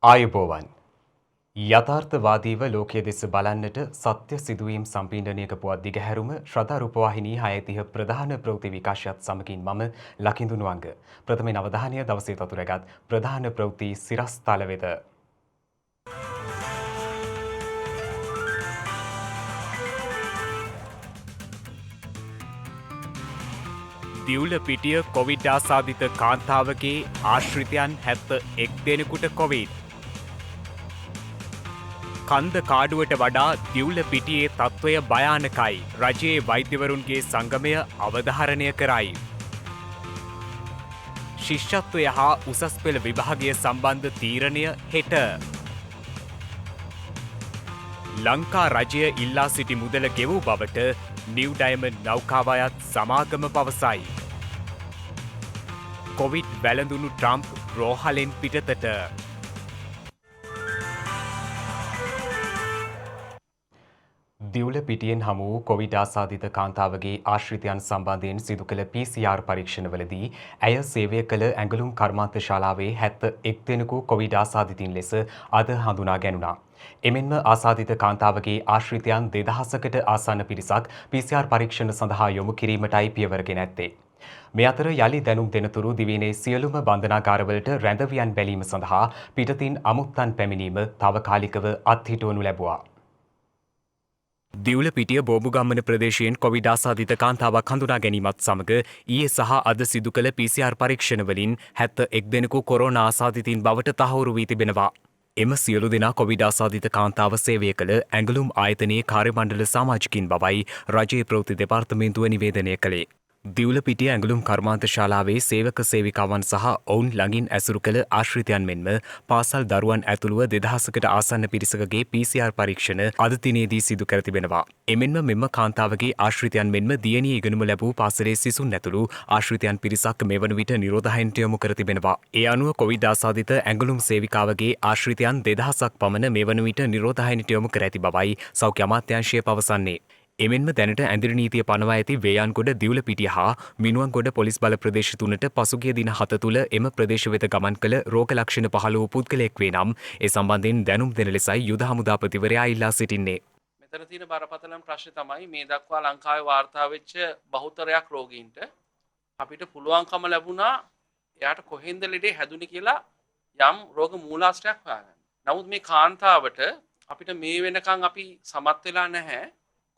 ආයුබෝවන් යථාර්ථවාදීව ලෝකයේ දෙස බලන්නට සත්‍ය සිදුවීම් සම්පීඩනයක පුවත් දිගහැරුම ශ්‍රද්ධා රූපවාහිනී 630 ප්‍රධාන ප්‍රවෘත්ති විකාශයත් සමගින් මම ලකිඳුනුවංග ප්‍රථමයෙන් අවධානය දවසේ තතුරගත් ප්‍රධාන ප්‍රවෘත්ති සිරස්තල වෙත දිවුල පිටිය කොවිඩ් ආසාදිත කාන්තාවගේ ආශ්‍රිතයන් 71 දෙනෙකුට කොවිඩ් කන්ද කාඩුවට වඩා දිවුල පිටියේ තත්ත්වය භයානකයි. රජයේ වෛද්‍යවරුන්ගේ සංගමය අවධාරණය කරයි. ශිෂ්‍යත්වය හා උසස් පෙළ විභාගය සම්බන්ධ තීරණය හෙට. ලංකා රජය ඉල්ලා සිටි මුදල ගෙවූ බවට නිව් ඩයමන්ඩ් නෞකාව අයත් සමාගම පවසයි. කොවිඩ් වැළඳුණු ට්‍රම්ප් රෝහලෙන් පිටතට. දිවුල පිටියෙන් හමු වූ කොවිඩ් ආසාදිත කාන්තාවගේ ආශ්‍රිතයන් සම්බන්ධයෙන් සිදු කළ PCR පරීක්ෂණවලදී ඇය සේවය කළ ඇඟලුම් කර්මාන්ත ශාලාවේ 71 දෙනෙකු කොවිඩ් ආසාදිතින් ලෙස අද හඳුනා ගැනුණා. එමෙන්ම ආසාදිත කාන්තාවගේ ආශ්‍රිතයන් 2000කට ආසන්න පිරිසක් PCR පරීක්ෂණ සඳහා යොමු කිරීමටයි පියවරගෙන ඇත්තේ. මේ අතර යලි දැනුම් දෙනතුරු දිවයිනේ සියලුම බන්ධනාගාරවලට රැඳවියන් බැලීම සඳහා පිටතින් අමුත්තන් පැමිණීම තාවකාලිකව අත්හිටුවනු ලැබුවා. දිවුල පිටිය බෝබුගම්මන ප්‍රදේශයෙන් කොවිඩ් ආසාදිත කාන්තාවක් හඳුනා ගැනීමත් සමග ඊයේ සහ අද සිදු කළ PCR පරීක්ෂණවලින් 71 දෙනෙකු කොරෝනා ආසාදිතින් බවට තහවුරු වී තිබෙනවා. එම සියලු දෙනා කොවිඩ් ආසාදිත කාන්තාව සේවය කළ ඇඟලුම් ආයතනයේ කාර්ය මණ්ඩල සමාජිකින් බවයි රජයේ ප්‍රවෘත්ති දෙපාර්තමේන්තුව නිවේදනය කළේ. දිවුල පිටිය ඇඟලුම් කර්මාන්ත ශාලාවේ සේවක සේවිකාවන් සහ ඔවුන් ළඟින් ඇසුරු කළ ආශ්‍රිතයන් මෙන්ම පාසල් දරුවන් ඇතුළුව 2000කට ආසන්න පිරිසකගේ PCR පරීක්ෂණ අද දිනේදී සිදු කර තිබෙනවා. එමෙන්ම මෙම කාන්තාවගේ ආශ්‍රිතයන් මෙන්ම දියණිය ඉගෙනුම ලැබූ පාසලේ සිසුන් ඇතුළු ආශ්‍රිතයන් පිරිසක් මේ වන විට නිරෝධායනට යොමු කර තිබෙනවා. ඒ අනුව කොවිඩ් ආසාදිත ඇඟලුම් සේවිකාවගේ ආශ්‍රිතයන් 2000ක් පමණ මේ වන විට නිරෝධායනට යොමු කර ඇති බවයි සෞඛ්‍ය අමාත්‍යාංශය පවසන්නේ. එමෙන්ම දැනට ඇඳිරි නීතිය පනවා ඇති වේයන්ගොඩ දිවුල පිටිය හා මිනුවන්ගොඩ පොලිස් බල ප්‍රදේශ තුනට පසුගිය දින 7 තුළ එම ප්‍රදේශ වෙත ගමන් කළ රෝග ලක්ෂණ පහළ වූ පුද්ගලයෙක් වේ නම් ඒ සම්බන්ධයෙන් දැනුම් දෙන ලෙසයි යුද හමුදාපතිවරයා ඉල්ලා සිටින්නේ. මෙතන තියෙන බරපතලම ප්‍රශ්නේ තමයි මේ දක්වා ලංකාවේ වාර්තා වෙච්ච බහුතරයක් රෝගීන්ට අපිට පුළුවන්කම ලැබුණා එයාට කොහෙන්ද ලෙඩේ හැදුනේ කියලා යම් රෝග මූලාශ්‍රයක් හොයාගන්න. නමුත් මේ කාන්තාවට අපිට මේ වෙනකන් අපි සමත් වෙලා නැහැ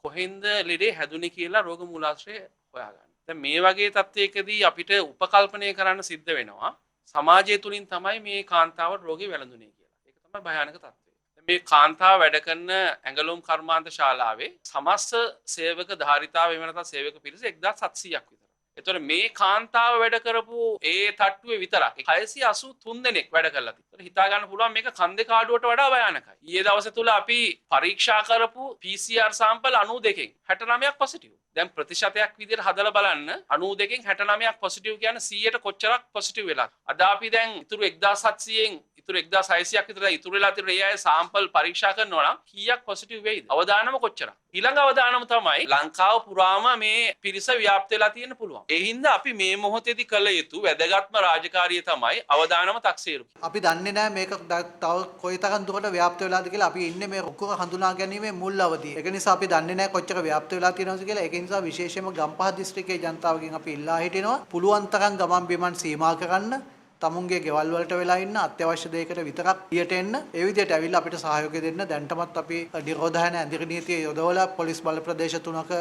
කොහෙන්ද ලෙඩේ හැදුනේ කියලා රෝග මූලාශ්‍රය හොයාගන්න. දැන් මේ වගේ තත්ත්වයකදී අපිට උපකල්පනය කරන්න සිද්ධ වෙනවා සමාජය තුලින් තමයි මේ කාන්තාව රෝගේ වැළඳුනේ කියලා. ඒක තමයි භයානක තත්ත්වය. මේ කාන්තාව වැඩ කරන ඇඟලුම් කර්මාන්ත ශාලාවේ සමස්ත සේවක ධාරිතාව එහෙම නැත්නම් සේවක පිරිස 1700ක් විතර. එතකොට මේ කාන්තාව වැඩ කරපු ඒ තට්ටුවේ විතරක් 683 දෙනෙක් වැඩ කරලා තියෙනවා. හිතා ගන්න පුළුවන් මේක කන්දේ කාඩුවට වඩා භයානකයි. ඊයේ දවසේ තුල අපි පරීක්ෂා කරපු PCR සාම්පල් 92කින් 69ක් පොසිටිව්. දැන් ප්‍රතිශතයක් විදිහට හදලා බලන්න 92කින් 69ක් පොසිටිව් කියන්නේ 100ට කොච්චරක් පොසිටිව් වෙලා. අද අපි දැන් ඉතුරු 1700න් ඉතුරු 1600ක් විතර ඉතුරු වෙලා තියෙන ඒ අය සාම්පල් පරීක්ෂා කරනවා නම් කීයක් පොසිටිව් වෙයිද? අවදානම කොච්චරක්? ඊළඟ අවදානම තමයි ලංකාව පුරාම මේ පිරිස ව්‍යාප්ත වෙලා තියෙන පුළුවන්. ඒ හින්දා අපි මේ මොහොතේදී කළ යුතු වැදගත්ම රාජකාරිය තමයි අවදානම තක්සේරු. අපි දන්නේ නැහැ මේක තව කොයිතරම් දුරට ව්‍යාප්ත වෙලාද කියලා. අපි ඉන්නේ මේ ඔක්කොම හඳුනා ගැනීමේ මුල් අවධියේ. ඒක නිසා අපි දන්නේ නැහැ කොච්චර ව්‍යාප්ත වෙලා තියෙනවද කියලා. ඒක නිසා විශේෂයෙන්ම ගම්පහ දිස්ත්‍රික්කයේ ජනතාවගෙන් අපි ඉල්ලා හිටිනවා පුළුවන් තරම් ගමන් බිමන් සීමා කරන්න. තමුන්ගේ ගෙවල් වලට වෙලා ඉන්න අත්‍යවශ්‍ය දෙයකට විතරක් ඊට එන්න. ඒ විදිහට ඇවිල්ලා අපිට සහයෝගය දෙන්න. දැන්ටමත් අපි නිරෝධායන ඇඳිරි නීතිය යොදවලා පොලිස් බල ප්‍රදේශ 3ක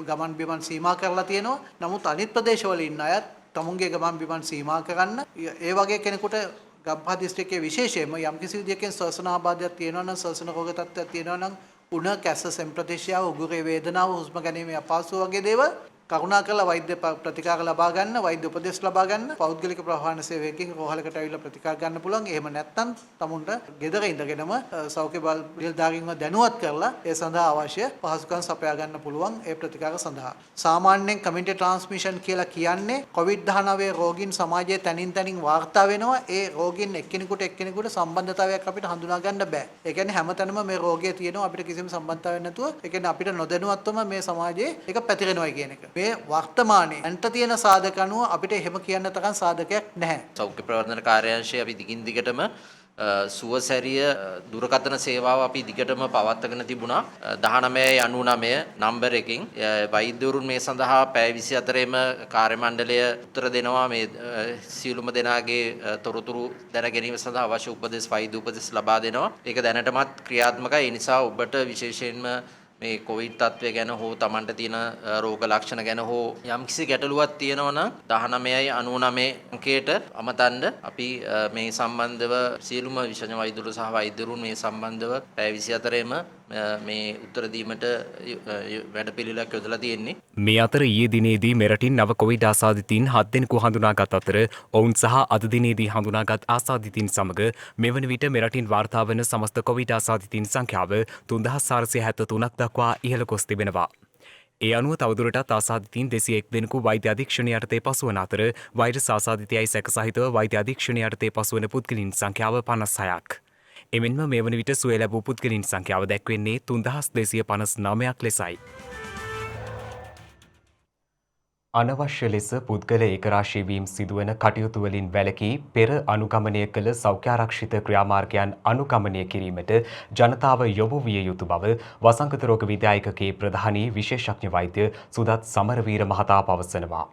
ගමන් බිමන් සීමා කරලා තියෙනවා. නමුත් අනිත් ප්‍රදේශවල ඉන්න අයත් තමුන්ගේ ගමන් බිමන් සීමා කරන්න. ඒ වගේ කෙනෙකුට ගම්පහ දිස්ත්‍රික්කයේ විශේෂයෙන්ම යම්කිසි විදියකින් ශ්වසන ආබාධයක් තියෙනවා නම් ශ්වසන රෝග තත්ත්වයක් තියෙනවා නම් උණ කැස්ස සෙම්ප්‍රතිශ්‍යාව උගුරේ වේදනාව හුස්ම ගැනීමේ අපහසුව වගේ දේවල් කරුණාකරලා වෛද්‍ය ප්‍රතිකාර ලබා ගන්න, වෛද්‍ය උපදෙස් ලබා ගන්න, පෞද්ගලික ප්‍රවාහන සේවකයන් රෝහලකට ඇවිල්ලා ප්‍රතිකාර ගන්න පුළුවන්. එහෙම නැත්නම් තමුන්ට ගෙදර ඉඳගෙනම සෞඛ්‍ය බල්ධාරීන්ව දැනුවත් කරලා ඒ සඳහා අවශ්‍ය පහසුකම් සපයා ගන්න පුළුවන් ඒ ප්‍රතිකාර සඳහා. සාමාන්‍යයෙන් කමියුනිටි ට්‍රාන්ස්මිෂන් කියලා කියන්නේ COVID-19 රෝගීන් සමාජයේ තනින් තනින් වාර්තා වෙනවා. ඒ රෝගීන් එක්කෙනෙකුට සම්බන්ධතාවයක් අපිට හඳුනා ගන්න බෑ. ඒ කියන්නේ හැමතැනම මේ රෝගය තියෙනවා අපිට කිසිම සම්බන්ධතාවයක් නැතුව. ඒ කියන්නේ අපිට නොදැනුවත්වම මේ සමාජයේ ඒක පැතිරෙනවා කියන එක. මේ වර්තමානයේ අන්ට තියෙන සාධක අනුව අපිට එහෙම කියන්න තරම් සාධකයක් නැහැ. සෞඛ්‍ය ප්‍රවර්ධන කාර්යාංශය අපි දිගින් දිගටම සුවසැරිය දුරකථන සේවාව අපි දිගටම පවත්වාගෙන තිබුණා 1999 නම්බර එකකින් වෛද්‍යවරුන් මේ සඳහා පැය 24ෙම කාර්ය මණ්ඩලය උත්තර දෙනවා මේ සියලුම දෙනාගේ තොරතුරු දැන ගැනීම සඳහා අවශ්‍ය උපදෙස් වෛද්‍ය උපදෙස් ලබා දෙනවා. ඒක දැනටමත් ක්‍රියාත්මකයි. ඒ නිසා ඔබට විශේෂයෙන්ම මේ කොවිඩ් තත්ත්වය ගැන හෝ Tamanට තියෙන රෝග ලක්ෂණ ගැන හෝ යම්කිසි ගැටලුවක් තියෙනවා නම් 1999 අංකයට අමතන්න අපි මේ සම්බන්ධව සියලුම විශේෂඥ වෛද්‍යවරු සහ වෛද්‍යවරුන් මේ සම්බන්ධව පැය 24ෙම මේ උත්තර දීමට වැඩපිළිවෙලක් යොදලා තියෙන්නේ. මේ අතර ඊයේ දිනේදී මෙරටින් නව කොවිඩ් ආසාදිතයින් 7 දෙනෙකු හඳුනාගත් අතර ඔවුන් සහ අද දිනේදී හඳුනාගත් ආසාදිතයින් සමග මෙවන විට මෙරටින් වාර්තා වන සමස්ත කොවිඩ් ආසාදිතයින් සංඛ්‍යාව 3473ක් දක්වා ඉහළ ගොස් තිබෙනවා. ඒ අනුව තවදුරටත් ආසාදිතයින් 201 දෙනෙකු වෛද්‍ය අධීක්ෂණය යටතේ පසුවන අතර වෛරස් ආසාදිතයයි සැක සහිතව වෛද්‍ය අධීක්ෂණය යටතේ පසුවන පුද්ගලයන් සංඛ්‍යාව 56ක්. එමෙන්ම මේ වන විට සුවය ලැබූ පුද්ගලයන් සංඛ්‍යාව දැක්වෙන්නේ 3259ක් ලෙසයි. අනවශ්‍ය ලෙස පුද්ගල ඒකරාශීවීම් සිදුවන කටයුතුවලින් වැළකී පෙර අනුගමනය කළ සෞඛ්‍යාරක්ෂිත ක්‍රියාමාර්ගයන් අනුගමනය කිරීමට ජනතාව යොමු විය යුතු බව වසංගත රෝග විද්‍යායකගේ ප්‍රධානී විශේෂඥ වෛද්‍ය සුදත් සමරවීර මහතා පවසනවා.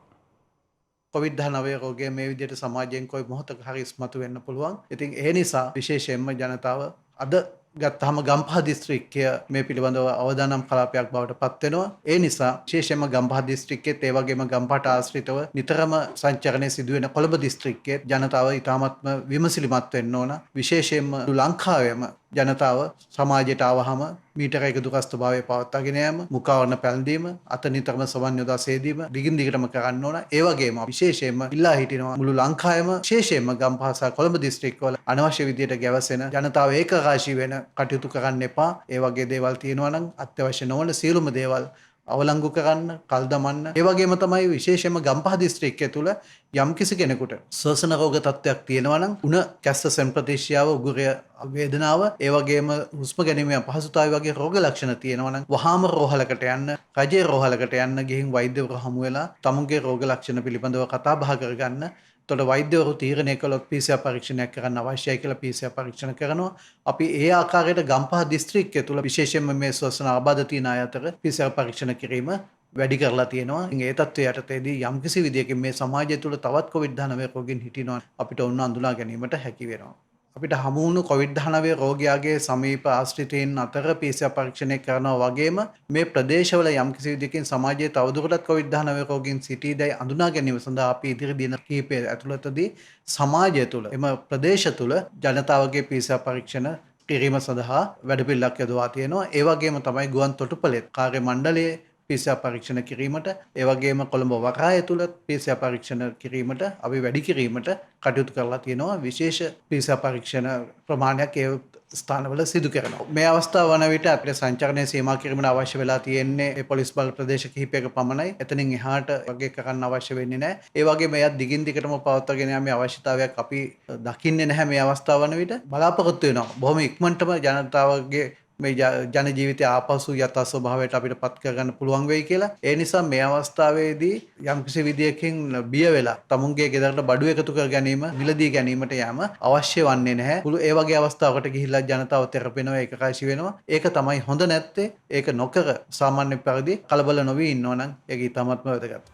COVID-19 රෝගය මේ විදිහට සමාජයෙන් කොයි මොහොතක හරි ඉස්මතු වෙන්න පුළුවන්. ඉතින් ඒ නිසා විශේෂයෙන්ම ජනතාව අද ගත්තහම ගම්පහ දිස්ත්‍රික්කය මේ පිළිබඳව අවදානම් කලාපයක් බවට පත් වෙනවා. ඒ නිසා විශේෂයෙන්ම ගම්පහ දිස්ත්‍රික්කයේත් ඒ වගේම ගම්පහට ආශ්‍රිතව නිතරම සංචරණය සිදුවෙන කොළඹ දිස්ත්‍රික්කයේ ජනතාව ඉතාමත්ම විමසිලිමත් වෙන්න ඕන. විශේෂයෙන්ම ලංකාවේම ජනතාව සමාජයට ආවහම මීටර එක දුරස්ථභාවය පවත්වාගෙන යාම, මුඛාවරණ පැළඳීම, අත නිතරම සවන් යොදා සේදීම දිගින් දිගටම කරන්න ඕන. ඒ වගේම විශේෂයෙන්ම ඉල්ලා හිටිනවා මුළු ලංකාවේම විශේෂයෙන්ම ගම්පහ සහ කොළඹ දිස්ත්‍රික්කවල අනවශ්‍ය විදියට ගැවසෙන ජනතාව ඒකරාශී වෙන කටයුතු කරන්න එපා. ඒ වගේ දේවල් තියෙනවා නම් අත්‍යවශ්‍ය නොවන සියලුම දේවල් අවලංගු කරන්න, කල් දමන්න. ඒ වගේම තමයි විශේෂයෙන්ම ගම්පහ දිස්ත්‍රික්කය තුළ යම්කිසි කෙනෙකුට ශ්වසන රෝග තත්ත්වයක් තියෙනවා නම් උණ කැස්ස සෙම්ප්‍රතිශ්‍යාව, උගුරය වේදනාව, ඒ වගේම හුස්ම ගැනීමේ අපහසුතාවය වගේ රෝග ලක්ෂණ තියෙනවා නම් වහාම රෝහලකට යන්න, රජයේ රෝහලකට යන්න ගිහින් වෛද්‍යවරු හමු වෙලා තමුන්ගේ රෝග ලක්ෂණ පිළිබඳව කතා බහ කරගන්න. එතකොට වෛද්‍යවරු තීරණය කළොත් PCR පරීක්ෂණයක් කරන්න අවශ්‍යයි කියලා PCR පරීක්ෂණ කරනවා. අපි ඒ ආකාරයට ගම්පහ දිස්ත්‍රික්කය තුළ විශේෂයෙන්ම මේ ශ්වසන ආබාධ තියෙන අය අතර PCR පරීක්ෂණ කිරීම වැඩි කරලා තියෙනවා. ඒ තත්ත්වය යටතේදී යම්කිසි විදියකින් මේ සමාජය තුළ තවත් COVID-19 රෝගීන් හිටිනවා අපිට ඔන්න අඳුනා ගැනීමට හැකි වෙනවා. අපිට හමු වුණු COVID-19 රෝගියාගේ සමීප ආශ්‍රිතයින් අතර PCR පරීක්ෂණය කරනවා වගේම මේ ප්‍රදේශවල යම්කිසි විදියකින් සමාජයේ තවදුරටත් COVID-19 රෝගීන් සිටීදැයි අඳුනා ගැනීම සඳහා අපි ඉදිරි දින කිහිපය ඇතුළතදී සමාජය තුළ එම ප්‍රදේශ තුළ ජනතාවගේ PCR පරීක්ෂණ කිරීම සඳහා වැඩපිළිවෙලක් යොදවා තියෙනවා. ඒ වගේම තමයි ගුවන් තොටුපළේ කාර්ය මණ්ඩලයේ PCR පරීක්ෂණ කිරීමට, ඒ වගේම කොළඹ වරාය තුල PCR පරීක්ෂණ කිරීමට අපි වැඩි කිරීමට කටයුතු කරලා තියෙනවා. විශේෂ PCR පරීක්ෂණ ප්‍රමාණයක් ඒ ස්ථානවල සිදු කරනවා. මේ අවස්ථාව වන විට අපිට සංචාරණය සීමා කිරීමට අවශ්‍ය වෙලා තියෙන්නේ ඒ පොලිස් බල ප්‍රදේශ කිහිපයක පමණයි. එතනින් එහාට වගේ කරන්න අවශ්‍ය වෙන්නේ නැහැ. ඒ වගේම එයත් දිගින් දිගටම පවත්වාගෙන යාමේ අවශ්‍යතාවයක් අපි දකින්නේ නැහැ මේ අවස්ථාව වන විට. බලාපොරොත්තු වෙනවා බොහොම ඉක්මනටම ජනතාවගේ මේ ජන ජීවිතය ආපසු යථා ස්වභාවයට අපිට පත් කරගන්න පුළුවන් වෙයි කියලා. ඒ නිසා මේ අවස්ථාවේදී යම්කිසි විදියකින් බිය වෙලා තමුන්ගේ ගෙදරට බඩු එකතු කර ගැනීම, මිලදී ගැනීමට යාම අවශ්‍ය වන්නේ නැහැ. ඒ වගේ අවස්ථාවකට ගිහිල්ලා ජනතාව තෙරපෙනවා, ඒකකාශී වෙනවා. ඒක තමයි හොඳ නැත්තේ. ඒක නොකර සාමාන්‍ය පරිදි කලබල නොවී ඉන්නවා නම් ඒක ඉතාමත්ම වැදගත්.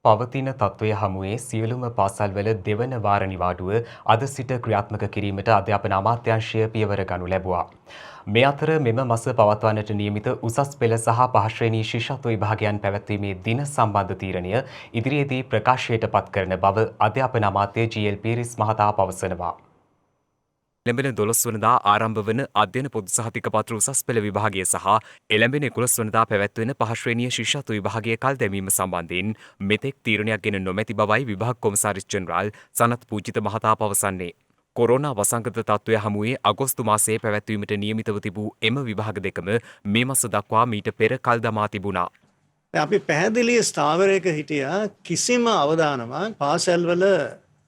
පවතින තත්ත්වය හමුවේ සියලුම පාසල්වල දෙවන වාර නිවාඩුව අද සිට ක්‍රියාත්මක කිරීමට අධ්‍යාපන අමාත්‍යාංශය පියවර ගනු ලැබුවා. මේ අතර මෙම මස පවත්වන්නට නියමිත උසස් පෙළ සහ පහ ශ්‍රේණී ශිෂ්‍යත්ව විභාගයන් පැවැත්වීමේ දින සම්බන්ධ තීරණය ඉදිරියේදී ප්‍රකාශයට පත් කරන බව අධ්‍යාපන අමාත්‍ය ජී.එල්. පීරිස් මහතා පවසනවා. එළඹෙන 12 වනදා ආරම්භ වන අධ්‍යයන පොදු සහතික පත්‍ර උසස් පෙළ විභාගය සහ එළඹෙන 11 වනදා පැවැත්වෙන පහ ශ්‍රේණිය ශිෂ්‍යත්ව විභාගයේ කල් දැමීම සම්බන්ධයෙන් මෙතෙක් තීරණයක් ගෙන නොමැති බවයි විභාග කොමසාරිස් ජෙනරාල් සනත් පූජිත මහතා පවසන්නේ. කොරෝනා වසංගත තත්ත්වය හමුවේ අගෝස්තු මාසයේ පැවැත්වීමට නියමිතව තිබූ එම විභාග දෙකම මේ මාස දක්වා මීට පෙර කල් දමා තිබුණා. අපි පැහැදිලි ස්ථාවරයක හිටියා කිසිම අවදානමක් පාසල්වල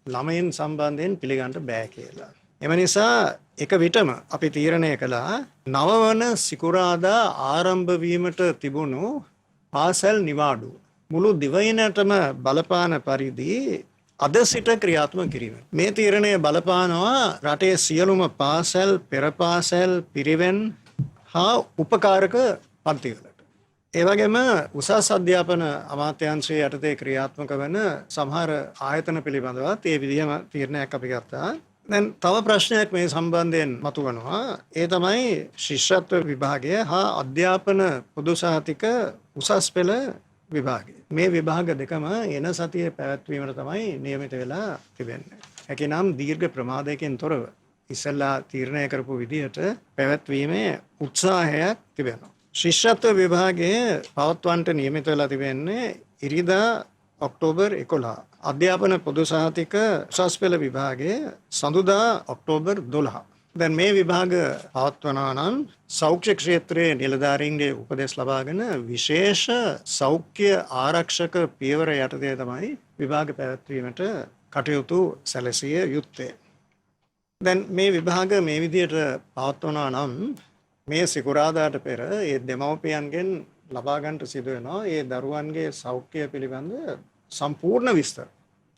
ළමයින් සම්බන්ධයෙන් පිළිගන්න බෑ කියලා. එම නිසා එක විටම අපි තීරණය කළා 9 වන සිකුරාදා ආරම්භ වීමට තිබුණු පාසල් නිවාඩු මුළු දිවයිනටම බලපාන පරිදි අද සිට ක්‍රියාත්මක කිරීම. මේ තීරණය බලපානවා රටේ සියලුම පාසල්, පෙර පාසල්, පිරිවෙන් හා උපකාරක පන්තිවලට. ඒ වගේම උසස් අධ්‍යාපන අමාත්‍යාංශයේ යටතේ ක්‍රියාත්මක වන සමහර ආයතන පිළිබඳවත් ඒ විදිහම තීරණයක් අපි ගත්තා. දැන් තව ප්‍රශ්නයක් මේ සම්බන්ධයෙන් මතුවනවා. ඒ තමයි ශිෂ්‍යත්ව විභාගය හා අධ්‍යාපන පොදු සහතික උසස් පෙළ විභාගය. මේ විභාග දෙකම එන සතියේ පැවැත්වීමට තමයි නියමිත වෙලා තිබෙන්නේ. හැකිනම් දීර්ඝ ප්‍රමාදයකින් තොරව ඉස්සෙල්ලා තීරණය කරපු විදිහට පැවැත්වීමේ උත්සාහයක් තිබෙනවා. ශිෂ්‍යත්ව විභාගයේ පවත්වන්නට නියමිත වෙලා තිබෙන්නේ ඉරිදා ඔක්තෝබර් 11. අධ්‍යාපන පොදු සහතික උසස් පෙළ විභාගයේ සඳුදා ඔක්තෝබර් 12. දැන් මේ විභාග පවත්වනවා නම් සෞඛ්‍ය ක්ෂේත්‍රයේ නිලධාරීන්ගේ උපදෙස් ලබාගෙන විශේෂ සෞඛ්‍ය ආරක්ෂක පියවර යටතේ තමයි විභාග පැවැත්වීමට කටයුතු සැලසිය යුත්තේ. දැන් මේ විභාග මේ විදිහට පවත්වනවා නම් මේ සිකුරාදාට පෙර ඒ දෙමව්පියන්ගෙන් ලබා ගන්නට සිදු වෙනවා ඒ දරුවන්ගේ සෞඛ්‍ය පිළිබඳ සම්පූර්ණ විස්තර.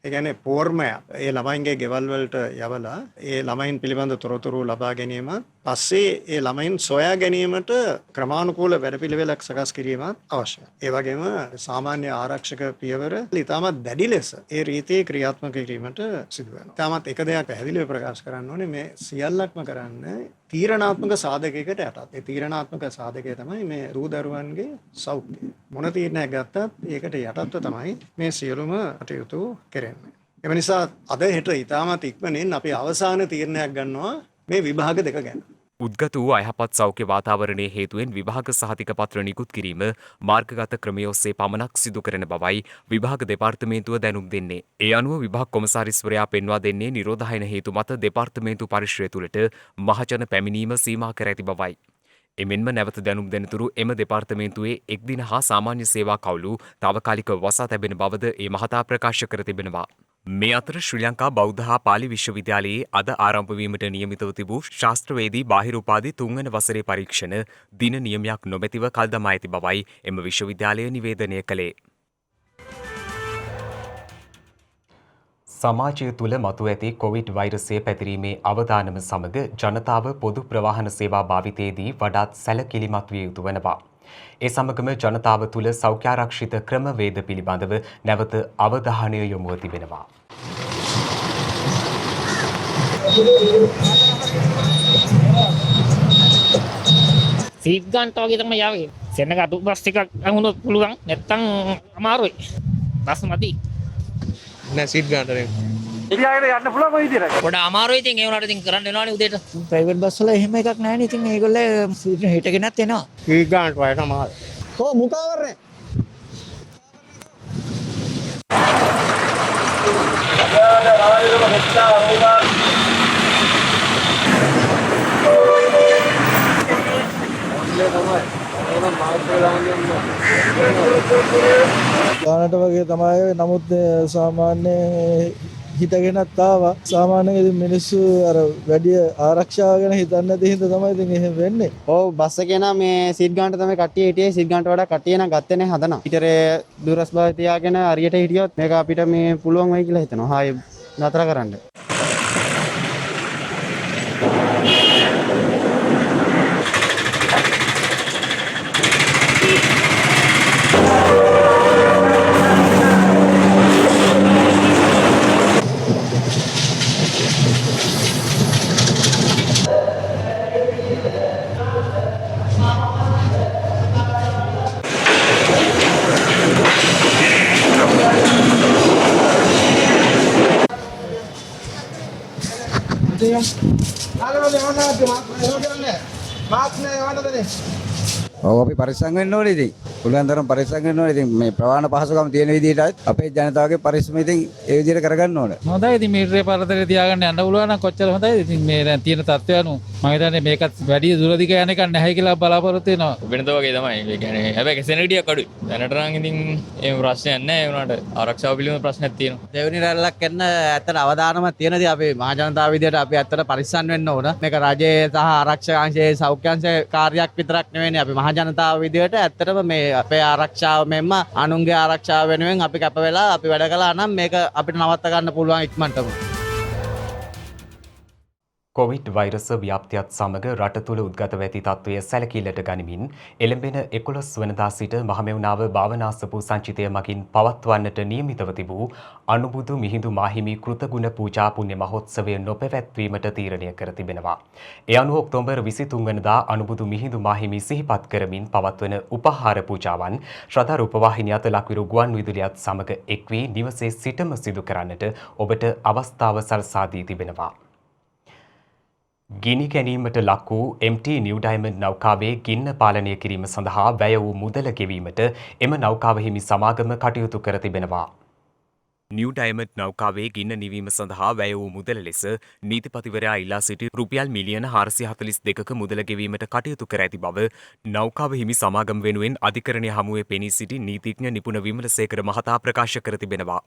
ඒ කියන්නේ පෝර්මය ඒ ළමයින්ගේ ගෙවල් වලට යවලා ඒ ළමයින් පිළිබඳ තොරතුරු ලබා ගැනීම පස්සේ ඒ ළමයින් සොයා ගැනීමට ක්‍රමානුකූල වැඩපිළිවෙලක් සකස් කිරීමත් අවශ්‍යයි. ඒ වගේම සාමාන්‍ය ආරක්ෂක පියවර ඉතාමත් දැඩි ලෙස ඒ රීතියේ ක්‍රියාත්මක කිරීමට සිදු වෙනවා. ඉතාමත් එක දෙයක් පැහැදිලිව ප්‍රකාශ කරන්න ඕනේ මේ සියල්ලක්ම කරන්නේ තීරණාත්මක සාධකයකට යටත්. ඒ තීරණාත්මක සාධකය තමයි මේ දූ දරුවන්ගේ සෞඛ්‍යය. මොන තීරණයක් ගත්තත් ඒකට යටත්ව තමයි මේ සියලුම කටයුතු කෙරෙන්නේ. එම නිසා අද හෙට ඉතාමත් ඉක්මනින් අපි අවසාන තීරණයක් ගන්නවා මේ විභාග දෙක ගැන. උද්ගත වූ අයහපත් සෞඛ්‍ය වාතාවරණයේ හේතුවෙන් විභාග සහතික පත්‍ර නිකුත් කිරීම මාර්ගගත ක්‍රමය ඔස්සේ පමණක් සිදු කරන බවයි විභාග දෙපාර්තමේන්තුව දැනුම් දෙන්නේ. ඒ අනුව විභාග කොමසාරිස්වරයා පෙන්වා දෙන්නේ නිරෝධායන හේතු මත දෙපාර්තමේන්තු පරිශ්‍රය තුළට මහජන පැමිණීම සීමා කර ඇති බවයි. එමෙන්ම නැවත දැනුම් දෙනතුරු එම දෙපාර්තමේන්තුවේ එක් දින හා සාමාන්‍ය සේවා කවුළු තාවකාලික වසා තැබෙන බවද ඒ මහතා ප්‍රකාශ කර තිබෙනවා. මේ අතර ශ්‍රී ලංකා බෞද්ධ හා පාලි විශ්වවිද්‍යාලයේ අද ආරම්භ වීමට නියමිතව තිබූ ශාස්ත්‍රවේදී බාහිර උපාධි 3 වන වසරේ පරීක්ෂණ දින නියමයක් නොමැතිව කල් දමා ඇති බවයි එම විශ්වවිද්‍යාලය නිවේදනය කළේ. සමාජය තුළ මතු ඇති කොවිඩ් වෛරසය පැතිරීමේ අවදානම සමග ජනතාව පොදු ප්‍රවාහන සේවා භාවිතයේදී වඩාත් සැලකිලිමත් විය යුතු වනවා. ඒ සමගම ජනතාව තුළ සෞඛ්‍යාරක්ෂිත ක්‍රමවේද පිළිබඳව නැවත අවධානය යොමුව තිබෙනවා. සීට් ගන්නට වගේ තමයි යාවේ. සෙනග අතු බස් ටිකක් අහුනොත් පුළුවන් නැත්තම් අමාරුයි. බස් මදි. නෑ සීට් ගන්නට නේ. ඉතින් යන්න පුළුවන් කොයි විදිහට? පොඩ අමාරුයි ඉතින් ඒ වුණාට ඉතින් කරන්න වෙනවනේ උදේට. ප්‍රයිවට් බස් වල එහෙම එකක් නැහැ නේ. ඉතින් ඒගොල්ලෝ සීට් හිටගෙනත් එනවා. සීට් ගන්නට වයස අමාරු. කො මුඛාවරණය. ගානට වගේ තමයි. නමුත් සාමාන්‍ය හිතගෙනත් ආවා. සාමාන්‍යයෙන් මිනිස්සු අර වැඩි ආරක්ෂාව ගැන හිතන්නේ නැති හින්දා තමයි ඉතින් එහෙම වෙන්නේ. ඔව් බස් එකේ නම් මේ සීට් ගන්නට තමයි කට්ටිය හිටියේ. සීට් ගන්නට වඩා කට්ටිය නම් ගත්තේ නැහැ හදනවා. ඊටරේ දුරස් බව තියාගෙන හරියට හිටියොත් මේක අපිට මේ පුළුවන් වෙයි කියලා හිතනවා. හායි නතර කරන්න. අපි පරිස්සම් වෙන්න ඕනේ ඉතින්. පුළුවන් තරම් පරිස්සම් වෙන්න ඕනේ. ඉතින් මේ ප්‍රවාහන පහසුකම් තියෙන විදිහටත් අපේ ජනතාවගේ පරිස්සම ඉතින් ඒ විදිහට කරගන්න ඕනේ. හොඳයි ඉතින් මීටරේ පරතරේ තියාගන්න යන්න පුළුවන් නම් කොච්චර හොඳයිද? ඉතින් මේ දැන් තියෙන තත්ත්වය අනුව මම හිතන්නේ මේකත් වැඩි දුරදිග යන එකක් නැහැ කියලා බලාපොරොත්තු වෙනවා. වෙනද වගේ තමයි. ඒ කියන්නේ හැබැයි කෙසෙනටියක් අඩුයි. දැනට නම් ඉතින් ඒ ප්‍රශ්නයක් නැහැ. ඒ වුණාට ආරක්ෂාව පිළිබඳ ප්‍රශ්නයක් තියෙනවා. දෙවෙනි රැල්ලක් එන්න ඇත්තට අවධානමක් තියෙනදී අපි මහ ජනතාව විදියට අපි ඇත්තට පරිස්සම් වෙන්න ඕන. මේක රජයේ සහ ආරක්ෂක අංශයේ සෞඛ්‍ය අංශයේ කාර්යයක් විතරක් නෙවෙයි. අපි මහ ජනතාව විදියට ඇත්තටම මේ අපේ ආරක්ෂාව මෙන්ම අනුන්ගේ ආරක්ෂාව වෙනුවෙන් අපි කැප වෙලා අපි වැඩ කළා නම් මේක අපිට නවත්ත ගන්න පුළුවන් ඉක්මනටම. කොවිඩ් වෛරස ව්‍යාප්තියත් සමග රට තුළ උද්ගතව ඇති තත්ත්වය සැලකිල්ලට ගනිමින් එළඹෙන 11 වනදා සිට මහමෙවුනාව භාවනාසපු සංචිතය මගින් පවත්වන්නට නියමිතව තිබූ අනුබුදු මිහිඳු මාහිමි කෘතගුණ පූජා පුණ්‍ය මහෝත්සවය නොපැවැත්වීමට තීරණය කර තිබෙනවා. ඒ අනුව ඔක්තෝබර් 23 වනදා අනුබුදු මිහිඳු මාහිමි සිහිපත් කරමින් පවත්වන උපහාර පූජාවන් ශ්‍රද්ධා රූපවාහිනියත් ලක්විරු ගුවන් විදුලියත් සමග එක් වී නිවසේ සිටම සිදු කරන්නට ඔබට අවස්ථාව සලසා දී තිබෙනවා. ගිනි ගැනීමට ලක් වූ MT නිව් ඩයමන්ඩ් නෞකාවේ ගින්න පාලනය කිරීම සඳහා වැය වූ මුදල ගෙවීමට එම නෞකාව හිමි සමාගම කටයුතු කර තිබෙනවා. නිව් ඩයමන්ඩ් නෞකාවේ ගින්න නිවීම සඳහා වැය වූ මුදල ලෙස නීතිපතිවරයා ඉල්ලා සිටි රුපියල් මිලියන 442ක මුදල ගෙවීමට කටයුතු කර ඇති බව නෞකාව හිමි සමාගම වෙනුවෙන් අධිකරණය හමුවේ පෙනී සිටි නීතිඥ නිපුණ විමලසේකර මහතා ප්‍රකාශ කර තිබෙනවා.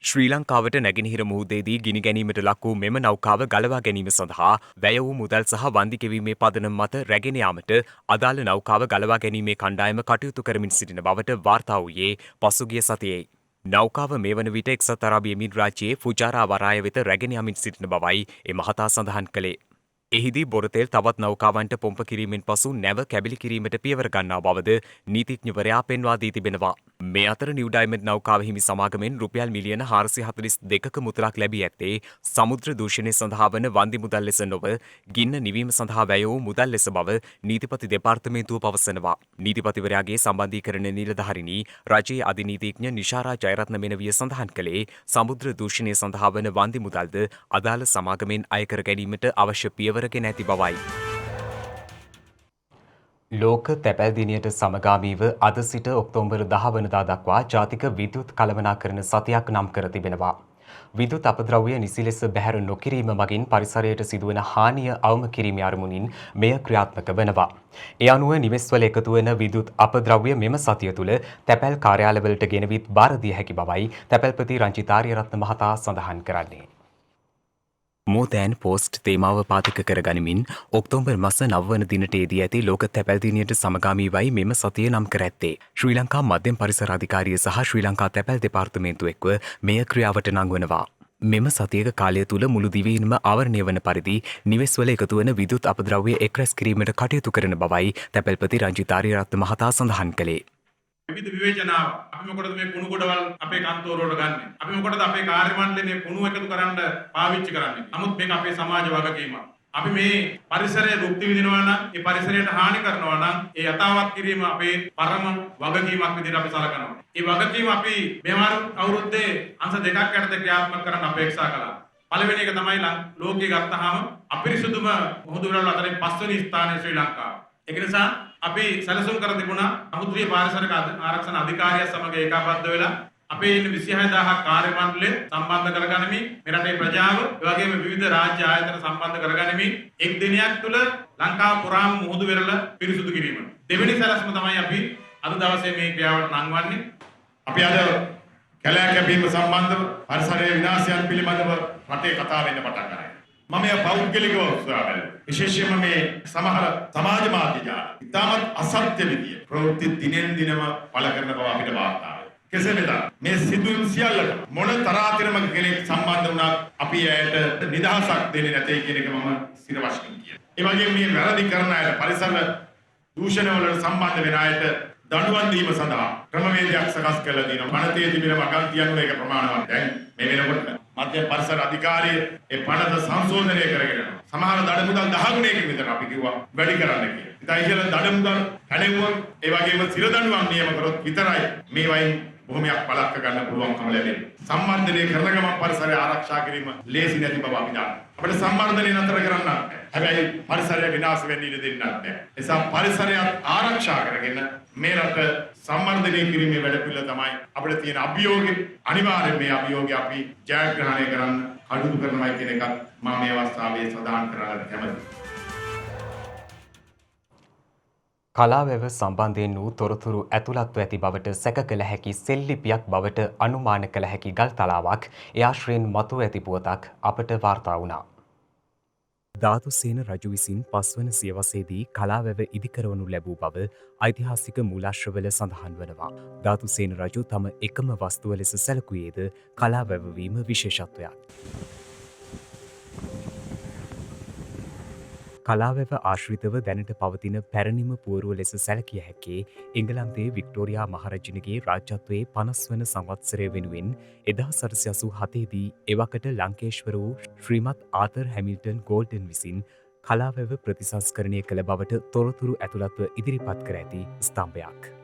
ශ්‍රී ලංකාවට නැගෙනහිර මුහුදේදී ගිනි ගැනීමට ලක් වූ මෙම නෞකාව ගලවා ගැනීම සඳහා වැය වූ මුදල් සහ වන්දි ගෙවීමේ පදනම මත රැගෙන යාමට අදාළ නෞකාව ගලවා ගැනීමේ කණ්ඩායම කටයුතු කරමින් සිටින බවට වාර්තා වූයේ පසුගිය සතියේ. නෞකාව මේ වන විට එක්සත් අරාබි එමිරාජ්‍යයේ ෆුජාරා වරාය වෙත රැගෙන යමින් සිටින බවයි එම මහතා සඳහන් කළේ. එහිදී බොරතෙල් තවත් නෞකාවන්ට පොම්ප කිරීමෙන් පසු නැව කැබිලි කිරීමට පියවර ගන්නා බවද නීතිඥවරයා පෙන්වා දී තිබෙනවා. මේ අතර නිව් ඩයමන්ඩ් නෞකාව හිමි සමාගමෙන් රුපියල් මිලියන 442ක මුදලක් ලැබී ඇත්තේ සමුද්‍ර දූෂණය සඳහා වන වන්දි මුදල් ලෙස නොව ගින්න නිවීම සඳහා වැය වූ මුදල් ලෙස බව නීතිපති දෙපාර්තමේන්තුව පවසනවා. නීතිපතිවරයාගේ සම්බන්ධීකරණ නිලධාරිණී රජයේ අධිනීතිඥ නිශාරා ජයරත්න මෙනවිය සඳහන් කළේ සමුද්‍ර දූෂණය සඳහා වන වන්දි මුදල්ද අදාළ සමාගමෙන් අය කර ගැනීමට අවශ්‍ය පියවර ගෙන ඇති බවයි. ලෝක තැපැල් දිනයට සමගාමීව අද සිට ඔක්තෝබර් 10 වනදා දක්වා ජාතික විද්‍යුත් කළමනාකරණ සතියක් නම් කර තිබෙනවා. විද්‍යුත් අපද්‍රව්‍ය නිසි ලෙස බැහැර නොකිරීම මගින් පරිසරයට සිදුවන හානිය අවම කිරීමේ අරමුණින් මෙය ක්‍රියාත්මක වනවා. ඒ අනුව නිවෙස්වල එකතු වන විද්‍යුත් අපද්‍රව්‍ය මෙම සතිය තුළ තැපැල් කාර්යාලවලට ගෙනවිත් බාර දිය හැකි බවයි තැපැල්පති රංජිත් ආරියරත්න මහතා සඳහන් කරන්නේ. මෝතෑන් පෝස්ට් තේමාව පාතික කරගනිමින් ඔක්තෝබර් මස 9 වන දිනට යෙදී ඇති ලෝක තැපැල් දිනයට සමගාමීවයි මෙම සතිය නම් කර ඇත්තේ. ශ්‍රී ලංකා මධ්‍යම පරිසර අධිකාරිය සහ ශ්‍රී ලංකා තැපැල් දෙපාර්තමේන්තුව එක්ව මෙය ක්‍රියාවට නංවනවා. මෙම සතියක කාලය තුළ මුළු දිවයිනම ආවරණය වන පරිදි නිවෙස්වල එකතු වන විද්‍යුත් අපද්‍රව්‍ය එක්රැස් කිරීමට කටයුතු කරන බවයි තැපැල්පති රංජිත් ආරියරත්න මහතා සඳහන් කළේ. විවිධ විවේචනාව අපි මොකටද මේ කුණු ගොඩවල් අපේ කන්තෝරවල ගන්නෙ? අපි මොකටද අපේ කාර්ය මණ්ඩලයේ මේ කුණු එකතු කරන්න පාවිච්චි කරන්නේ? නමුත් මේක අපේ සමාජ වගකීමක්. අපි මේ පරිසරය භුක්ති විඳිනවා නම්, ඒ පරිසරයට හානි කරනවා නම්, ඒ යථාවත් කිරීම අපේ පරම වගකීමක් විදිහට අපි සලකනවා. ඒ වගකීම අපි මේ අවුරුද්දේ අංශ දෙකක් යටතේ ක්‍රියාත්මක කරන්න අපේක්ෂා කළා. පළවෙනි එක තමයි ලෝකයේ ගත්තාම අපිරිසුදුම මුහුදු වල අතරින් පස්වෙනි ස්ථානයේ ශ්‍රී ලංකාව. ඒක නිසා අපි සැලසුම් කර තිබුණා සමුද්‍රීය පාරිසරික ආරක්ෂණ අධිකාරිය සමග ඒකාබද්ධ වෙලා අපේ ඉන්න 26000 කාර්ය මණ්ඩලය සම්බන්ධ කරගනිමින් මේ රටේ ප්‍රජාව ඒ වගේම විවිධ රාජ්‍ය ආයතන සම්බන්ධ කරගනිමින් එක් දිනයක් තුළ ලංකාව පුරාම මුහුදු වෙරළ පිරිසුදු කිරීම. දෙවෙනි සැලැස්ම තමයි අපි අද දවසේ මේ ක්‍රියාවට නංවන්නේ. අපි අද කැලෑ කැපීම සම්බන්ධව පරිසරයේ විනාශයන් පිළිබඳව රටේ කතා වෙන්න පටන් ගන්නවා. මම මේ පෞද්ගලිකව සොයා බැලුවා. විශේෂයෙන්ම මේ සමහර සමාජ මාධ්‍ය ජාල ඉතාමත් අසත්‍ය විදිය ප්‍රවෘත්ති දිනෙන් දිනම පළ කරන බව අපිට වාර්තා වෙනවා. කෙසේ වෙතත් මේ සිදුවීම් සියල්ලට මොන තරාතිරම කෙනෙක් සම්බන්ධ වුණත් අපි ඇයට නිදහසක් දෙන්නේ නැtei කියන එක මම සිර වශයෙන් කියනවා. ඒ වගේම මේ වැරදි කරන අයට පරිසර දූෂණ වලට සම්බන්ධ වෙන අයට දඬුවම් දීම සඳහා ක්‍රමවේදයක් සකස් කරලා තියෙනවා. පනතේ තිබෙන වගන්තියන් වල ඒක ප්‍රමාණවත්. දැන් මේ වෙනකොට මධ්‍ය පරිසර අධිකාරිය ඒ පනත සංශෝධනය කරගෙන සමහර දඩ මුදල් 10 ගුණයකින් විතර අපි කිව්වා වැඩි කරන්න කියලා. ඉතින් ඉහළ දඩ මුදල් හැදෙවුවොත් ඒ වගේම සිර දඬුවම් නියම කරොත් විතරයි මේ වයින් බොහොමයක් බලක් ගන්න පුළුවන්කම ලැබෙන්නේ. සම්වර්ධනය කරන ගමන් පරිසරය ආරක්ෂා කිරීම ලේසි නැති බව අපි දන්නවා. අපිට සම්වර්ධනය නතර කරන්න හැබැයි පරිසරය විනාශ වෙන්න ඉඩ දෙන්නත් බෑ. ඒ නිසා පරිසරය ආරක්ෂා කරගෙන මේ රට සම්වර්ධනය කිරීමේ වැඩපිළිවෙල තමයි අපිට තියෙන අභියෝගය. අනිවාර්යයෙන් මේ අභියෝගය අපි ජයග්‍රහණය කරන්න කටයුතු කරනවා කියන එකත් මම මේ අවස්ථාවේ සඳහන් කරන්න කැමතියි. කලාවැව සම්බන්ධයෙන් වූ තොරතුරු ඇතුළත්ව ඇති බවට සැක කළ හැකි සෙල්ලිපියක් බවට අනුමාන කළ හැකි ගල් තලාවක් ඒ ආශ්‍රයෙන් මතුව ඇති පුවතක් අපට වාර්තා වුණා. ධාතුසේන රජු විසින් පස්වන සියවසේදී කලාවැව ඉදිකරවනු ලැබූ බව ඓතිහාසික මූලාශ්‍රවල සඳහන් වනවා. ධාතුසේන රජු තම එකම වස්තුව ලෙස සැලකුවේද කලාවැවවීම විශේෂත්වයක්. කලාවැව ආශ්‍රිතව දැනට පවතින පැරණිම පුවරුව ලෙස සැලකිය හැකේ එංගලන්තයේ වික්ටෝරියා මහරජුණගේ රාජ්‍යත්වයේ 50 වන සංවත්සරය වෙනුවෙන් 1887 දී එවකට ලංකේශ්වර වූ ශ්‍රීමත් ආතර් හැමිල්ටන් ගෝල්ඩන් විසින් කලාවැව ප්‍රතිසංස්කරණය කළ බවට තොරතුරු ඇතුළත්ව ඉදිරිපත් කර ඇති ස්තම්භයක්.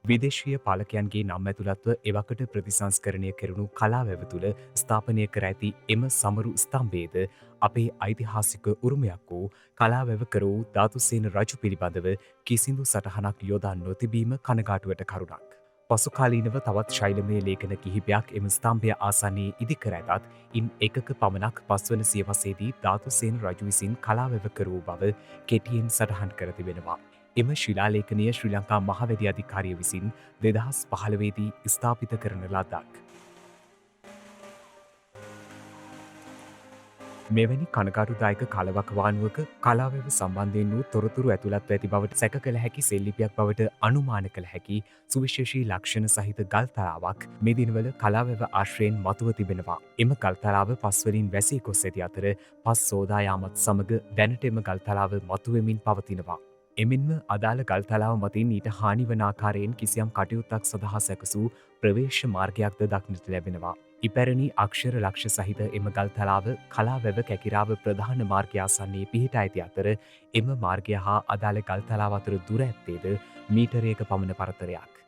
විදේශීය පාලකයන්ගේ නම් ඇතුළත්ව එවකට ප්‍රතිසංස්කරණය කෙරුණු කලාවැව තුළ ස්ථාපනය කර ඇති එම සමරු ස්තම්භයේද අපේ ඓතිහාසික උරුමයක් වූ කලාවැව කර වූ ධාතුසේන රජු පිළිබඳව කිසිදු සටහනක් යොදා නොතිබීම කනගාටුවට කරුණක්. පසුකාලීනව තවත් ශෛලමය ලේඛන කිහිපයක් එම ස්තම්භය ආසන්නයේ ඉදිකර ඇතත් ඉන් එකක පමණක් පස්වන සියවසේදී ධාතුසේන රජු විසින් කලාවැව කර වූ බව කෙටියෙන් සටහන් කර තිබෙනවා. එම ශිලාලේඛනය ශ්‍රී ලංකා මහවැදි අධිකාරිය විසින් 2015 දී ස්ථාපිත කරන ලද්දක්. මෙවැනි කනකාටුදායක කලවකවානුවක කලාවැව සම්බන්ධයෙන් වූ තොරතුරු ඇතුළත්ව ඇති බවට සැක කළ හැකි සෙල්ලිපියක් බවට අනුමාන කළ හැකි සුවිශේෂී ලක්ෂණ සහිත ගල්තලාවක් මේ දිනවල කලාවැව ආශ්‍රයෙන් මතුව තිබෙනවා. එම ගල්තලාව පස්වලින් වැසී ගොස් ඇති අතර පස් සෝදා යාමත් සමග දැනට එම ගල්තලාව මතුවෙමින් පවතිනවා. එමෙන්ම අදාළ ගල්තලාව මතින් ඊට හානි වන ආකාරයෙන් කිසියම් කටයුත්තක් සඳහා සැකසූ ප්‍රවේශ මාර්ගයක්ද දක්නට ලැබෙනවා. ඉපැරණි අක්ෂර ලක්ෂ සහිත එම ගල්තලාව කලාවැව කැකිරාව ප්‍රධාන මාර්ගය ආසන්නයේ පිහිටා ඇති අතර එම මාර්ගය හා අදාළ ගල්තලාව අතර දුර ඇත්තේද මීටරයක පමණ පරතරයක්.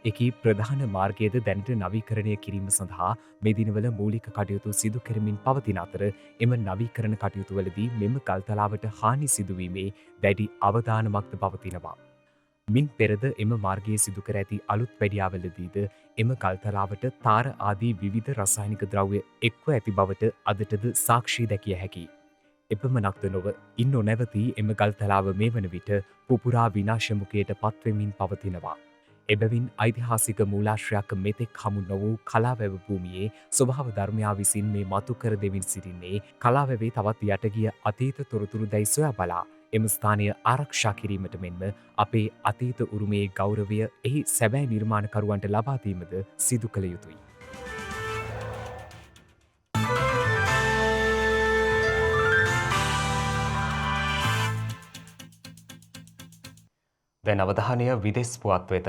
එකී ප්‍රධාන මාර්ගයේද දැනට නවීකරණය කිරීම සඳහා මේ දිනවල මූලික කටයුතු සිදු කරමින් පවතින අතර එම නවීකරණ කටයුතුවලදී මෙම ගල්තලාවට හානි සිදුවීමේ දැඩි අවධානමක්ද පවතිනවා. මින් පෙරද එම මාර්ගයේ සිදු කර ඇති අලුත් වැඩියාවලදීද එම ගල්තලාවට තාර ආදී විවිධ රසායනික ද්‍රව්‍ය එක්ව ඇති බවට අදටද සාක්ෂි දැකිය හැකියි. එපමණක්ද නොව ඉන් නොනැවතී එම ගල්තලාව මේ වන විට පුපුරා විනාශමුකයට පත්වෙමින් පවතිනවා. එබැවින් ඓතිහාසික මූලාශ්‍රයක් මෙතෙක් හමු නොවූ කලාවැව භූමියේ ස්වභාව ධර්මයා විසින් මේ මතු කර දෙමින් සිටින්නේ කලාවැවේ තවත් යටගිය අතීත තොරතුරු දැයි සොයා බලා එම ස්ථානය ආරක්ෂා කිරීමට මෙන්ම අපේ අතීත උරුමයේ ගෞරවය එහි සැබෑ නිර්මාණකරුවන්ට ලබා දීමද සිදු කළ යුතුයි. දැන් අවධානය විදෙස් පුවත් වෙත.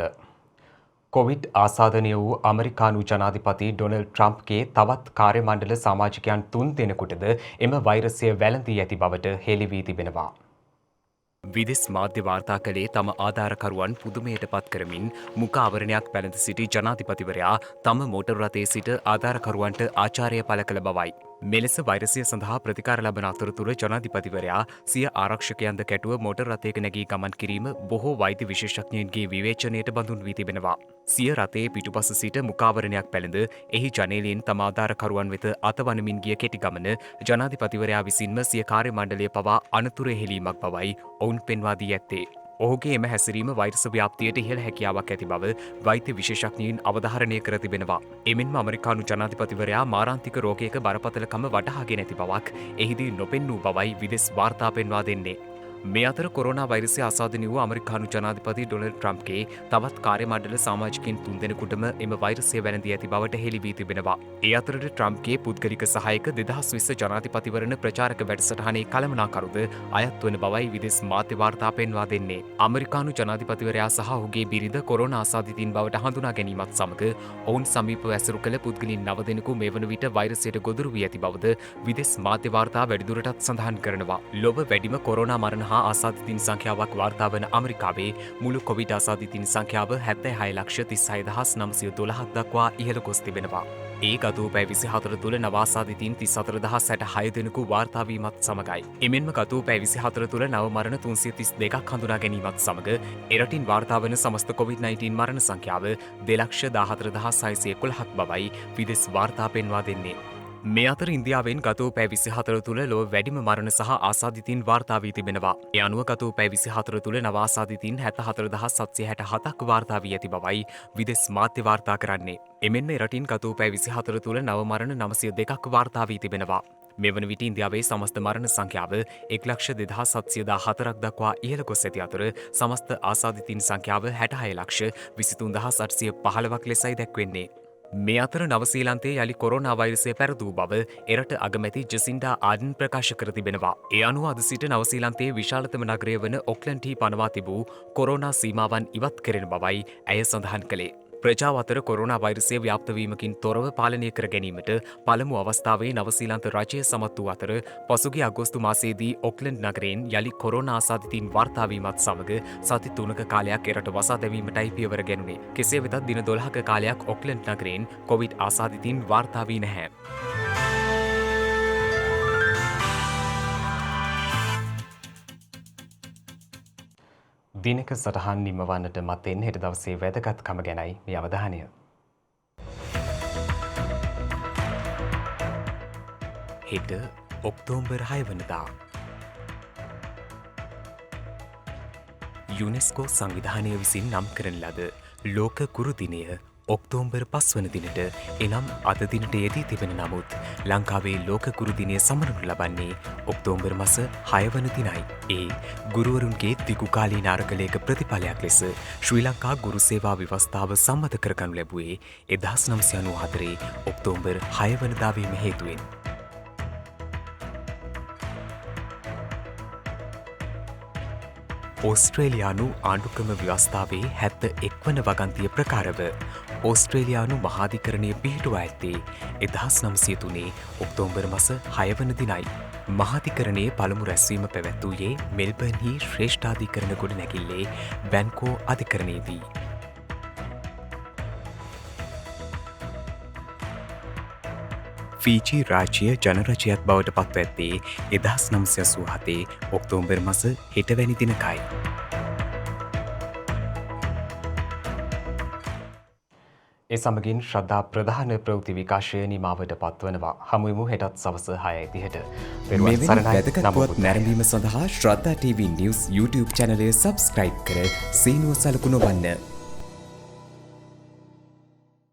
කොවිඩ් ආසාදනය වූ අමරිකානු ජනාධිපති ඩොනල්ඩ් ට්‍රම්ප්ගේ තවත් කාර්යමණ්ඩල සමාජිකයන් 3 දෙනෙකුටද එම වෛරසය වැළඳී ඇති බවට හෙළි වී තිබෙනවා. විදෙස් මාධ්‍ය වාර්තා කළේ තම ආධාරකරුවන් පුදුමයට පත් කරමින් මුඛ ආවරණයක් පැළඳ සිටි ජනාධිපතිවරයා තම මෝටර් රථයේ සිට ආධාරකරුවන්ට ආචාරය පළ කළ බවයි. මෙලෙස වෛරසය සඳහා ප්‍රතිකාර ලබන අතරතුර ජනාධිපතිවරයා සිය ආරක්ෂකයන්ද කැටුව මෝටර් රථයක නැගී ගමන් කිරීම බොහෝ වෛද්‍ය විශේෂඥයින්ගේ විවේචනයට බඳුන් වී තිබෙනවා. සිය රථයේ පිටුපස සිට මුඛාවරණයක් පැළඳ එහි ජනේලයෙන් තම ආධාරකරුවන් වෙත අතවනමින් ගිය කෙටි ගමන ජනාධිපතිවරයා විසින්ම සිය කාර්ය මණ්ඩලය පවා අනතුරු හෙළීමක් බවයි ඔවුන් පෙන්වා දී ඇත්තේ. ඔහුගේ එම හැසිරීම වෛරස ව්‍යාප්තියට ඉහළ හැකියාවක් ඇති බව වෛද්‍ය විශේෂඥයින් අවධාරණය කර තිබෙනවා. එමෙන්ම ඇමරිකානු ජනාධිපතිවරයා මාරාන්තික රෝගයක බරපතලකම වටහාගෙන ඇති බවක් එහිදී නොපෙන්නූ බවයි විදෙස් වාර්තා පෙන්වා දෙන්නේ. මේ අතර කොරෝනා වෛරසය ආසාදනය වූ ඇමරිකානු ජනාධිපති ඩොනල්ඩ් ට්‍රම්ප්ගේ තවත් කාර්යමණ්ඩල සමාජිකයින් 3 දෙනෙකුටම එම වෛරසය වැළඳී ඇති බවට හෙළි වී තිබෙනවා. ඒ අතරට ට්‍රම්ප්ගේ පුද්ගලික සහායක 2020 ජනාධිපතිවරණ ප්‍රචාරක වැඩසටහනේ කළමනාකරුද අයත් වන බවයි විදෙස් මාධ්‍ය වාර්තා පෙන්වා දෙන්නේ. ඇමරිකානු ජනාධිපතිවරයා සහ ඔහුගේ බිරිඳ කොරෝනා ආසාදිතයින් බවට හඳුනා ගැනීමත් සමග ඔවුන් සමීපව ඇසුරු කළ පුද්ගලයන් 9 දෙනෙකු මේ වන විට වෛරසයට ගොදුරු වී ඇති බවද විදෙස් මාධ්‍ය වාර්තා වැඩිදුරටත් සඳහන් කරනවා. ලොව වැඩිම කොරෝනා මරණ හා ආසාදිතින් සංඛ්‍යාවක් වාර්තා වන ඇමරිකාවේ මුළු කොවිඩ් ආසාදිතින් සංඛ්‍යාව 76,36,912ක් දක්වා ඉහළ ගොස් තිබෙනවා. ඒ ගත වූ පැය 24 තුළ නවාසාදිතයින් 34066 දෙනෙකු වාර්තා වීමත් සමගයි. එමෙන්ම ගත වූ පැය 24 තුළ නව මරණ 332ක් හඳුනා ගැනීමත් සමග එරටින් වාර්තා වන සමස්ත COVID-19 මරණ සංඛ්‍යාව 2,14,611ක් බවයි විදෙස් වාර්තා පෙන්වා දෙන්නේ. මේ අතර ඉන්දියාවෙන් ගත වූ පැය 24 තුළ ලොව වැඩිම මරණ සහ ආසාදිතයින් වාර්තා වී තිබෙනවා. ඒ අනුව ගත වූ පැය 24 තුළ නව ආසාදිතයින් 74,767ක් වාර්තා වී ඇති බවයි විදෙස් මාධ්‍ය වාර්තා කරන්නේ. එමෙන්ම රටින් ගත වූ පැය 24 තුළ නව මරණ 902ක් වාර්තා වී තිබෙනවා. මේ වන විට ඉන්දියාවේ සමස්ත මරණ සංඛ්‍යාව 1,27,404ක් දක්වා ඉහළ ගොස් ඇති අතර සමස්ත ආසාදිතයින් සංඛ්‍යාව 66,23,815ක් ලෙසයි දැක්වෙන්නේ. මේ අතර නවසීලන්තයේ යළි කොරෝනා වෛරසය පැරදූ බව එරට අගමැති ජසින්ඩා ආඩන් ප්‍රකාශ කර තිබෙනවා. ඒ අනුව අද සිට නවසීලන්තයේ විශාලතම නගරය වන ඔක්ලන්ඩ්හි පනවා තිබූ කොරෝනා සීමාවන් ඉවත් කෙරෙන බවයි ඇය සඳහන් කළේ. ප්‍රජාව අතර කොරෝනා වෛරසය ව්‍යාප්තවීමකින් තොරව පාලනය කර ගැනීමට පළමු අවස්ථාවේ නවසීලන්ත රජය සමත් වූ අතර පසුගිය අගෝස්තු මාසයේදී ඔක්ලන්ඩ් නගරයෙන් යළි කොරෝනා ආසාදිතයින් වාර්තා වීමත් සමග සති 3ක කාලයක් එරට වසා දැමීමටයි පියවර ගැනුනේ. කෙසේ වෙතත් දින 12ක කාලයක් ඔක්ලන්ඩ් නගරයෙන් කොවිඩ් ආසාදිතයින් වාර්තා වී නැහැ. දිනක සටහන් නිමවන්නට මත්තෙන් හෙට දවසේ වැදගත්කම ගැනයි මේ අවධානය. හෙට ඔක්තෝබර් 6 වනදා යුනෙස්කෝ සංවිධානය විසින් නම් කරන ලද ලෝක කුරු දිනය ඔක්තෝබර් 5 වන දිනට එනම් අද දිනට යෙදී තිබෙන නමුත් ලංකාවේ ලෝක ගුරු දිනය සමරනු ලබන්නේ ඔක්තෝබර් මාස 6 වන දිනයි. ඒ ගුරුවරුන්ගේ දිගුකාලීන අරගලයක ප්‍රතිඵලයක් ලෙස ශ්‍රී ලංකා ගුරු සේවා ව්‍යවස්ථාව සම්මත කරගනු ලැබුවේ 1994 ඔක්තෝබර් 6 වනදා වීම හේතුවෙන්. ඕස්ට්‍රේලියානු ආණ්ඩුක්‍රම ව්‍යවස්ථාවේ 71 වන වගන්තිය ප්‍රකාරව ඕස්ට්‍රේලියානු මහාධිකරණය පිහිටුවා ඇත්තේ 1903 ඔක්තෝබර් මාස 6 වන දිනයි. මහාධිකරණයේ පළමු රැස්වීම පැවැත්වූයේ මෙල්බර්න්හි ශ්‍රේෂ්ඨාධිකරණ ගොඩනැගිල්ලේ බැන්කෝ අධිකරණයේදී. ෆීජි රාජ්‍ය ජනරජයක් බවට පත්ව ඇත්තේ 1987 ඔක්තෝබර් මාස 6 වැනි දිනකයි. ඒ සමගින් ශ්‍රද්ධා ප්‍රධාන ප්‍රවෘත්ති විකාශය නිමාවට පත්වනවා. හමුවෙමු හෙටත් සවස 6:30ට. මෙවැනි වැදගත් නැරඹීම සඳහා ශ්‍රද්ධා TV News YouTube චැනලය සබ්ස්ක්‍රයිබ් කර සීනුව සලකුණු වන්න.